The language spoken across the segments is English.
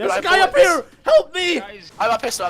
There's a guy up here! Help me! Guys, I have a pistol,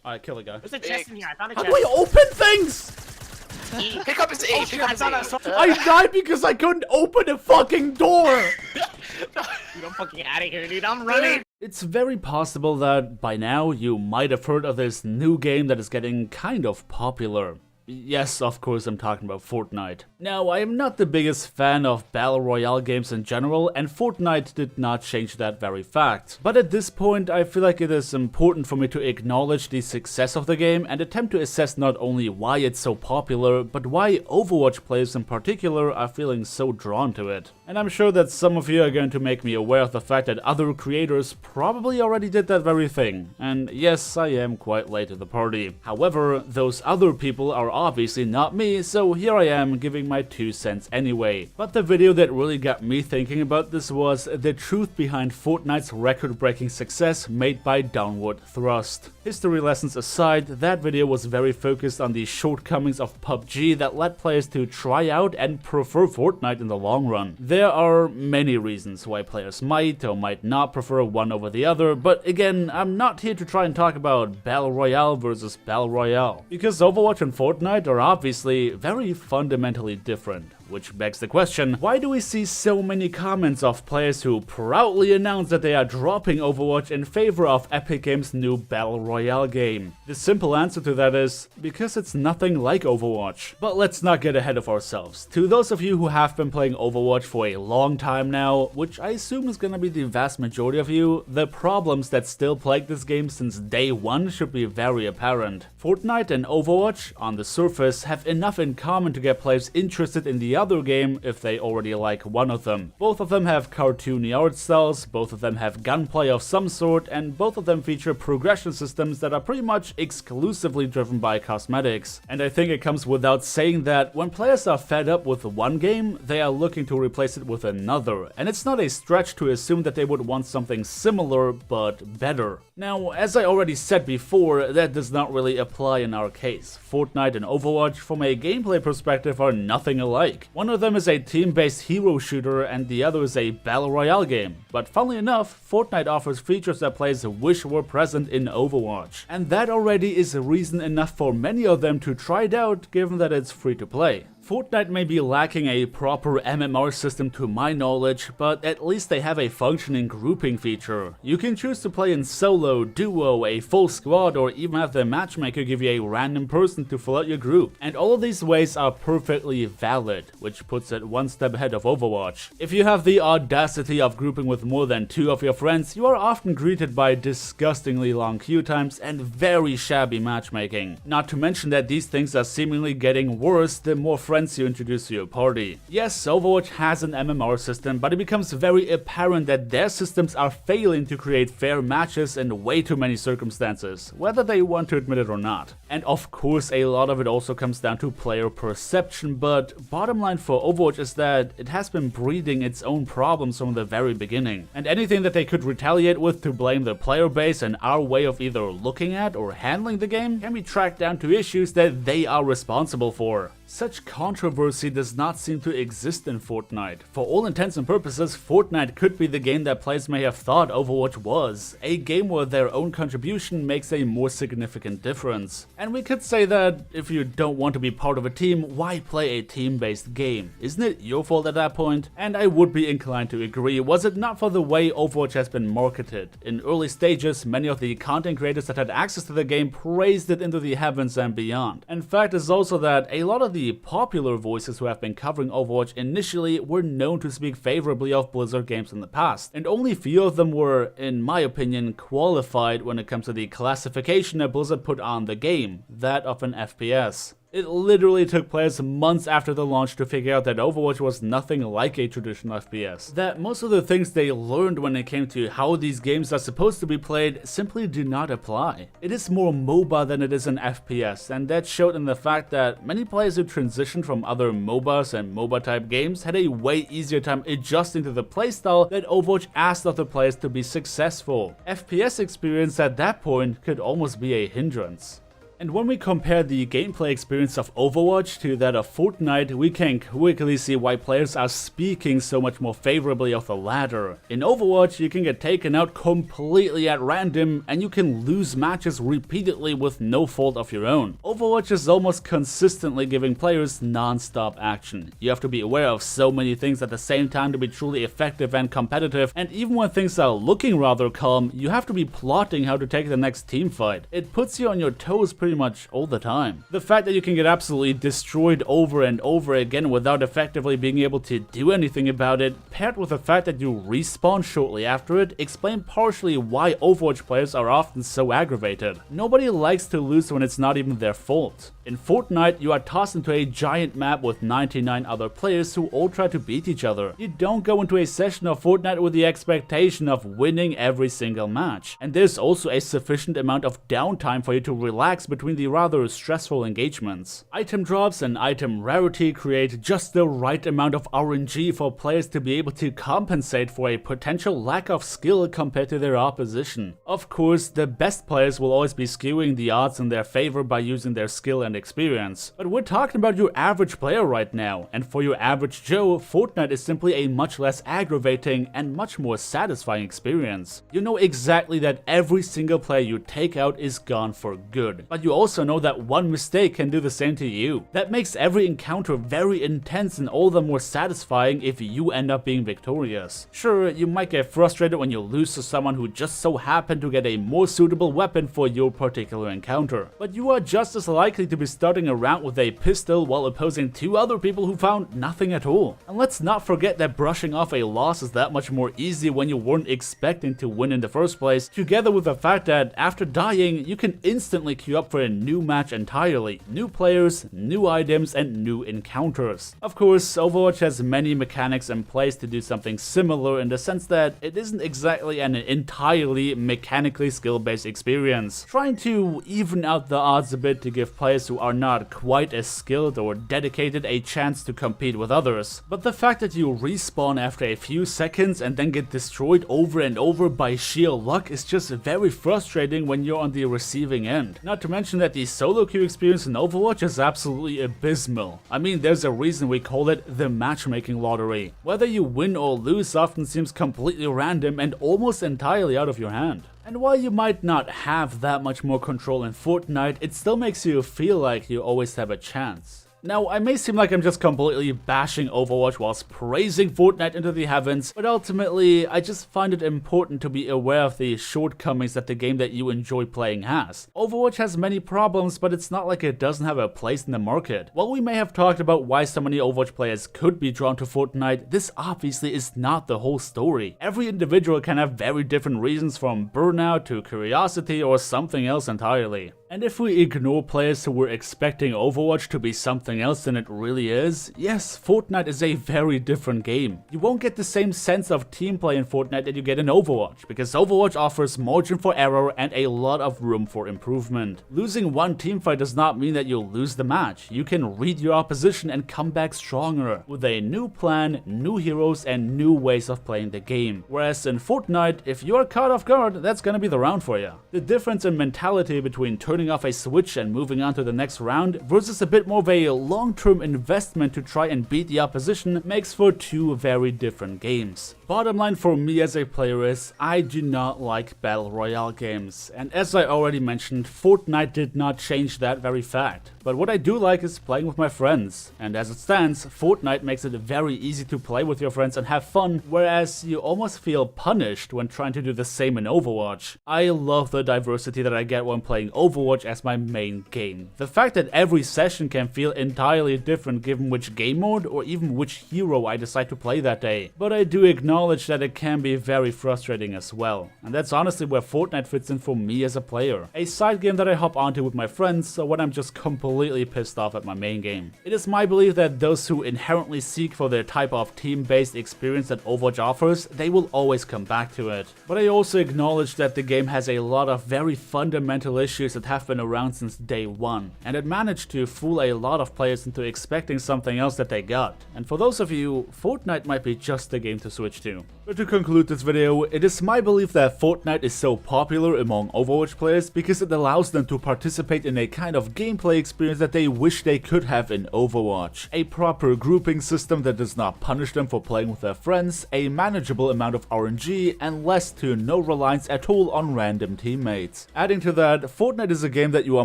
Alright, kill the guy. There's a chest in here. I found a How chest. do I open things? Pick up his E, pick up his E. I died because I couldn't open a fucking door! Dude, I'm fucking out of here, dude. I'm running. It's very possible that by now you might have heard of this new game that is getting kind of popular. Yes, of course I'm talking about Fortnite. Now, I am not the biggest fan of Battle Royale games in general, and Fortnite did not change that very fact. But at this point, I feel like it is important for me to acknowledge the success of the game and attempt to assess not only why it's so popular, but why Overwatch players in particular are feeling so drawn to it. And I'm sure that some of you are going to make me aware of the fact that other creators probably already did that very thing. And yes, I am quite late to the party. However, those other people are obviously not me, so here I am giving my 2 cents anyway. But the video that really got me thinking about this was the truth behind Fortnite's record-breaking success made by Downward Thrust. History lessons aside, that video was very focused on the shortcomings of PUBG that led players to try out and prefer Fortnite in the long run. There are many reasons why players might or might not prefer one over the other, but again, I'm not here to try and talk about Battle Royale versus Battle Royale, because Overwatch and Fortnite are obviously very fundamentally different. Which begs the question, why do we see so many comments of players who proudly announce that they are dropping Overwatch in favor of Epic Games' new Battle Royale game? The simple answer to that is, because it's nothing like Overwatch. But let's not get ahead of ourselves. To those of you who have been playing Overwatch for a long time now, which I assume is gonna be the vast majority of you, the problems that still plague this game since day one should be very apparent. Fortnite and Overwatch, on the surface, have enough in common to get players interested in the other game if they already like one of them. Both of them have cartoony art styles, both of them have gunplay of some sort, and both of them feature progression systems that are pretty much exclusively driven by cosmetics. And I think it comes without saying that when players are fed up with one game, they are looking to replace it with another, and it's not a stretch to assume that they would want something similar but better. Now, as I already said before, that does not really apply in our case. Fortnite and Overwatch, from a gameplay perspective, are nothing alike. One of them is a team-based hero shooter and the other is a Battle Royale game. But funnily enough, Fortnite offers features that players wish were present in Overwatch. And that already is reason enough for many of them to try it out, given that it's free to play. Fortnite may be lacking a proper MMR system to my knowledge, but at least they have a functioning grouping feature. You can choose to play in solo, duo, a full squad, or even have the matchmaker give you a random person to fill out your group. And all of these ways are perfectly valid, which puts it one step ahead of Overwatch. If you have the audacity of grouping with more than 2 of your friends, you are often greeted by disgustingly long queue times and very shabby matchmaking. Not to mention that these things are seemingly getting worse the more friends you introduce to your party. Yes, Overwatch has an MMR system, but it becomes very apparent that their systems are failing to create fair matches in way too many circumstances, whether they want to admit it or not. And of course, a lot of it also comes down to player perception, but bottom line for Overwatch is that it has been breeding its own problems from the very beginning. And anything that they could retaliate with to blame the player base and our way of either looking at or handling the game can be tracked down to issues that they are responsible for. Such controversy does not seem to exist in Fortnite. For all intents and purposes, Fortnite could be the game that players may have thought Overwatch was, a game where their own contribution makes a more significant difference. And we could say that if you don't want to be part of a team, why play a team-based game? Isn't it your fault at that point? And I would be inclined to agree, was it not for the way Overwatch has been marketed. In early stages, many of the content creators that had access to the game praised it into the heavens and beyond. And fact is also that a lot of the popular voices who have been covering Overwatch initially were known to speak favorably of Blizzard games in the past, and only few of them were, in my opinion, qualified when it comes to the classification that Blizzard put on the game, that of an FPS. It literally took players months after the launch to figure out that Overwatch was nothing like a traditional FPS. That most of the things they learned when it came to how these games are supposed to be played simply do not apply. It is more MOBA than it is an FPS, and that showed in the fact that many players who transitioned from other MOBAs and MOBA type games had a way easier time adjusting to the playstyle that Overwatch asked of the players to be successful. FPS experience at that point could almost be a hindrance. And when we compare the gameplay experience of Overwatch to that of Fortnite, we can quickly see why players are speaking so much more favorably of the latter. In Overwatch, you can get taken out completely at random, and you can lose matches repeatedly with no fault of your own. Overwatch is almost consistently giving players non-stop action. You have to be aware of so many things at the same time to be truly effective and competitive, and even when things are looking rather calm, you have to be plotting how to take the next team fight. It puts you on your toes pretty much all the time. The fact that you can get absolutely destroyed over and over again without effectively being able to do anything about it, paired with the fact that you respawn shortly after it, explain partially why Overwatch players are often so aggravated. Nobody likes to lose when it's not even their fault. In Fortnite, you are tossed into a giant map with 99 other players who all try to beat each other. You don't go into a session of Fortnite with the expectation of winning every single match. And there's also a sufficient amount of downtime for you to relax between the rather stressful engagements. Item drops and item rarity create just the right amount of RNG for players to be able to compensate for a potential lack of skill compared to their opposition. Of course, the best players will always be skewing the odds in their favor by using their skill and experience. But we're talking about your average player right now, and for your average Joe, Fortnite is simply a much less aggravating and much more satisfying experience. You know exactly that every single player you take out is gone for good, but you also know that one mistake can do the same to you. That makes every encounter very intense and all the more satisfying if you end up being victorious. Sure, you might get frustrated when you lose to someone who just so happened to get a more suitable weapon for your particular encounter, but you are just as likely to be starting a round with a pistol while opposing two other people who found nothing at all. And let's not forget that brushing off a loss is that much more easy when you weren't expecting to win in the first place, together with the fact that after dying, you can instantly queue up for a new match entirely. New players, new items, and new encounters. Of course, Overwatch has many mechanics in place to do something similar in the sense that it isn't exactly an entirely mechanically skill-based experience, trying to even out the odds a bit to give players who are not quite as skilled or dedicated a chance to compete with others. But the fact that you respawn after a few seconds and then get destroyed over and over by sheer luck is just very frustrating when you're on the receiving end. Not to mention that the solo queue experience in Overwatch is absolutely abysmal. I mean, there's a reason we call it the matchmaking lottery. Whether you win or lose often seems completely random and almost entirely out of your hand. And while you might not have that much more control in Fortnite, it still makes you feel like you always have a chance. Now, I may seem like I'm just completely bashing Overwatch whilst praising Fortnite into the heavens, but ultimately, I just find it important to be aware of the shortcomings that the game that you enjoy playing has. Overwatch has many problems, but it's not like it doesn't have a place in the market. While we may have talked about why so many Overwatch players could be drawn to Fortnite, this obviously is not the whole story. Every individual can have very different reasons, from burnout to curiosity or something else entirely. And if we ignore players who were expecting Overwatch to be something else than it really is, yes, Fortnite is a very different game. You won't get the same sense of team play in Fortnite that you get in Overwatch, because Overwatch offers margin for error and a lot of room for improvement. Losing one teamfight does not mean that you'll lose the match. You can read your opposition and come back stronger, with a new plan, new heroes, and new ways of playing the game. Whereas in Fortnite, if you are caught off guard, that's gonna be the round for you. The difference in mentality between turning off a switch and moving on to the next round versus a bit more of a long-term investment to try and beat the opposition makes for two very different games. Bottom line for me as a player is, I do not like Battle Royale games, and as I already mentioned, Fortnite did not change that very fact. But what I do like is playing with my friends, and as it stands, Fortnite makes it very easy to play with your friends and have fun, whereas you almost feel punished when trying to do the same in Overwatch. I love the diversity that I get when playing Overwatch as my main game. The fact that every session can feel entirely different given which game mode or even which hero I decide to play that day. But I do acknowledge that it can be very frustrating as well, and that's honestly where Fortnite fits in for me as a player. A side game that I hop onto with my friends, so when I'm just completely pissed off at my main game. It is my belief that those who inherently seek for the type of team-based experience that Overwatch offers, they will always come back to it. But I also acknowledge that the game has a lot of very fundamental issues that have been around since day one, and it managed to fool a lot of players into expecting something else that they got. And for those of you, Fortnite might be just the game to switch to. But to conclude this video, it is my belief that Fortnite is so popular among Overwatch players because it allows them to participate in a kind of gameplay experience that they wish they could have in Overwatch. A proper grouping system that does not punish them for playing with their friends, a manageable amount of RNG, and less to no reliance at all on random teammates. Adding to that, Fortnite is a game that you are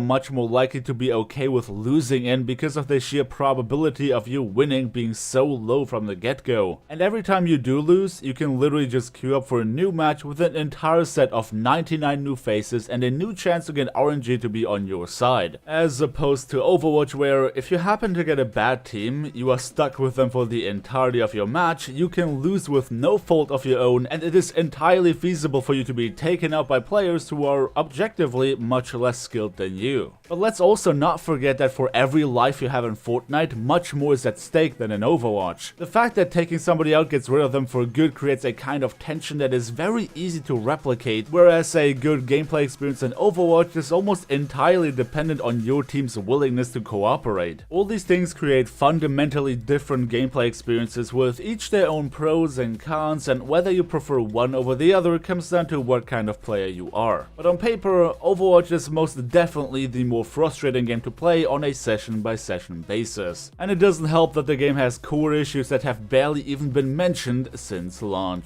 much more likely to be okay with losing in because of the sheer probability of you winning being so low from the get-go. And every time you do lose, you can literally just queue up for a new match with an entire set of 99 new faces and a new chance to get RNG to be on your side. As opposed to Overwatch, where if you happen to get a bad team, you are stuck with them for the entirety of your match, you can lose with no fault of your own, and it is entirely feasible for you to be taken out by players who are objectively much less skilled than you. But let's also not forget that for every life you have in Fortnite, much more is at stake than in Overwatch. The fact that taking somebody out gets rid of them for good creates a kind of tension that is very easy to replicate, whereas a good gameplay experience in Overwatch is almost entirely dependent on your team's willingness to cooperate. All these things create fundamentally different gameplay experiences with each their own pros and cons, and whether you prefer one over the other comes down to what kind of player you are. But on paper, Overwatch is most definitely the more frustrating game to play on a session-by-session basis. And it doesn't help that the game has core issues that have barely even been mentioned since launch.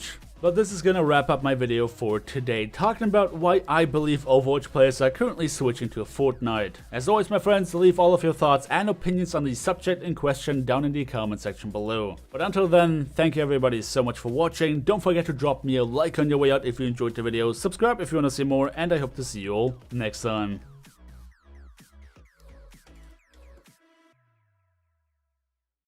But this is gonna wrap up my video for today, talking about why I believe Overwatch players are currently switching to Fortnite. As always, my friends, leave all of your thoughts and opinions on the subject in question down in the comment section below. But until then, thank you everybody so much for watching. Don't forget to drop me a like on your way out if you enjoyed the video, subscribe if you wanna see more, and I hope to see you all next time.